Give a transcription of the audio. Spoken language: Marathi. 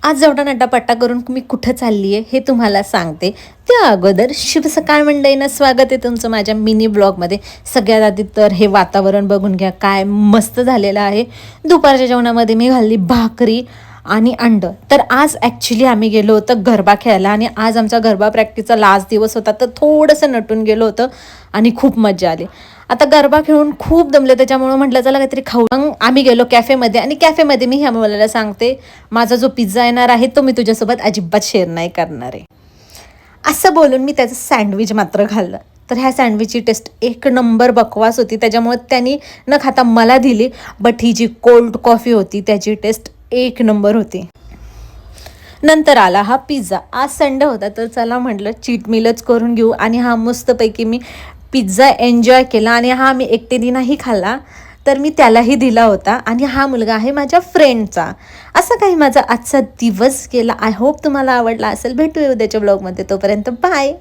आज एवढा नटापट्टा करून मी कुठं चालली आहे हे तुम्हाला सांगते. त्या अगोदर शुभ सकाळ मंडळींना स्वागत आहे तुमचं माझ्या मिनी ब्लॉगमध्ये. सगळ्यात आधी तर हे वातावरण बघून घ्या, काय मस्त झालेलं आहे. दुपारच्या जेवणामध्ये मी घालली भाकरी आणि अंड. तर आज ॲक्च्युली आम्ही गेलो होतो गरबा खेळायला आणि आज आमचा गरबा प्रॅक्टिसचा लास्ट दिवस होता, तर थोडंसं नटून गेलो होतं आणि खूप मजा आली. आता गरबा खेळून खूप दमले, त्याच्यामुळं म्हटलं चला काहीतरी खाऊ. मग आम्ही गेलो कॅफेमध्ये आणि कॅफेमध्ये मी ह्या मुलाला सांगते माझा जो पिझ्झा येणार आहे तो मी तुझ्यासोबत अजिबात शेअर नाही करणार आहे. असं बोलून मी त्याचं सँडविच मात्र खाल्लं. तर ह्या सँडविचची टेस्ट एक नंबर बकवास होती, त्याच्यामुळे त्यांनी न खाता मला दिली. बट ही जी कोल्ड कॉफी होती त्याची टेस्ट एक नंबर होती. नंतर आला हा पिझ्झा. आज संडे होता तर चला म्हटलं चीट मीलच करून घेऊ आणि हा मस्तपैकी मी पिझ्झा एन्जॉय केला. आणि हा मी एकटीने नाही खाल्ला, तर मी त्यालाही दिला होता. आणि हा मुलगा आहे माझ्या फ्रेंडचा. असं काही माझा आजचा दिवस गेला. आय होप तुम्हाला आवडला असेल. भेटूया उद्याच्या ब्लॉगमध्ये. तोपर्यंत बाय.